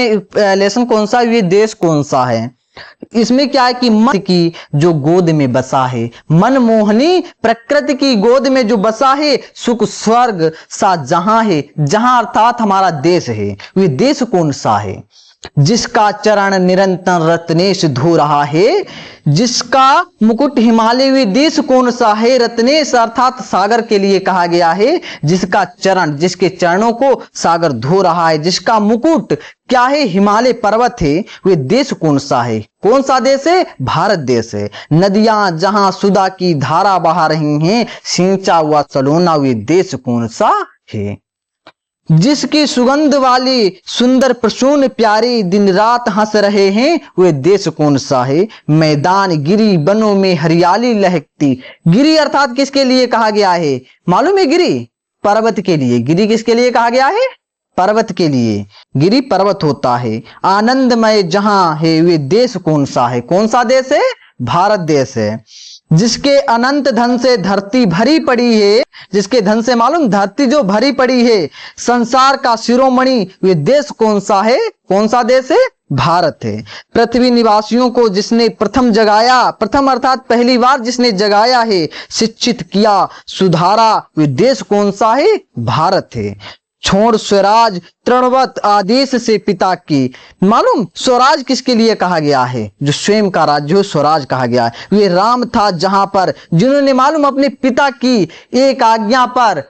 Lesson कौन सा, ये देश कौन सा है। इसमें क्या है कि मन की जो गोद में बसा है, मनमोहनी प्रकृति की गोद में जो बसा है, सुख स्वर्ग सा जहां है, जहां अर्थात हमारा देश है। ये देश कौन सा है। जिसका चरण निरंतर रत्नेश धो रहा है, जिसका मुकुट हिमालय, वे देश कौन सा है। रत्नेश अर्थात सागर के लिए कहा गया है। जिसका चरण, जिसके चरणों को सागर धो रहा है, जिसका मुकुट क्या है, हिमालय पर्वत है, वे देश कौन सा है। कौन सा देश है, भारत देश है। नदियां जहां सुधा की धारा बहा रही हैं, सिंचा हुआ सलोना, वे देश कौन सा है। जिसकी सुगंध वाली सुंदर प्रसून प्यारी दिन रात हंस रहे हैं, वे देश कौन सा है। मैदान गिरी बनों में हरियाली लहकती, गिरी अर्थात किसके लिए कहा गया है, मालूम है, गिरी पर्वत के लिए। गिरी किसके लिए कहा गया है, पर्वत के लिए। गिरी पर्वत होता है। आनंदमय जहां है, वे देश कौन सा है। कौन सा देश है, भारत देश है। जिसके अनंत धन से धरती भरी पड़ी है, जिसके धन से मालूम धरती जो भरी पड़ी है, संसार का शिरोमणि, वे देश कौन सा है। कौन सा देश है, भारत है। पृथ्वी निवासियों को जिसने प्रथम जगाया, प्रथम अर्थात पहली बार जिसने जगाया है, शिक्षित किया, सुधारा, वे देश कौन सा है, भारत है। छोड़ स्वराज तृणवत आदेश से पिता की, मालूम स्वराज किसके लिए कहा गया है, जो स्वयं का राज्य हो, स्वराज कहा गया है। वे राम था जहां पर, जिन्होंने मालूम अपने पिता की एक आज्ञा पर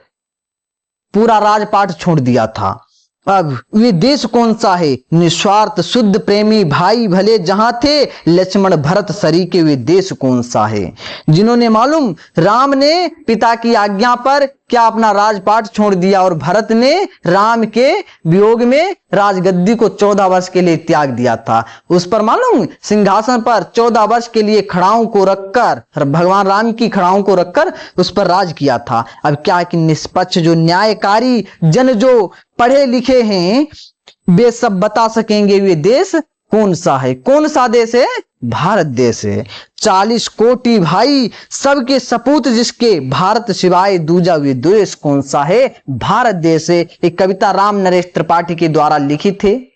पूरा राजपाट छोड़ दिया था। अब वे देश कौन सा है, निस्वार्थ शुद्ध प्रेमी भाई भले जहां थे, लक्ष्मण भरत सरीके, वे देश कौन सा है। जिन्होंने मालूम राम ने पिता की आज्ञा पर क्या अपना राजपाट छोड़ दिया, और भरत ने राम के वियोग में राजगद्दी को 14 वर्ष के लिए त्याग दिया था। उस पर मालूम सिंहासन पर 14 वर्ष के लिए खड़ाओं को रखकर, भगवान राम की खड़ाओं को रखकर उस पर राज किया था। अब क्या कि निष्पक्ष जो न्यायकारी जन जो पढ़े लिखे हैं, वे सब बता सकेंगे वे देश कौन सा है। कौन सा देश है, भारत देश है। 40 कोटि भाई सबके सपूत जिसके, भारत सिवाय दूजा वे देश कौन सा है, भारत देश है। एक कविता राम नरेश त्रिपाठी के द्वारा लिखित है।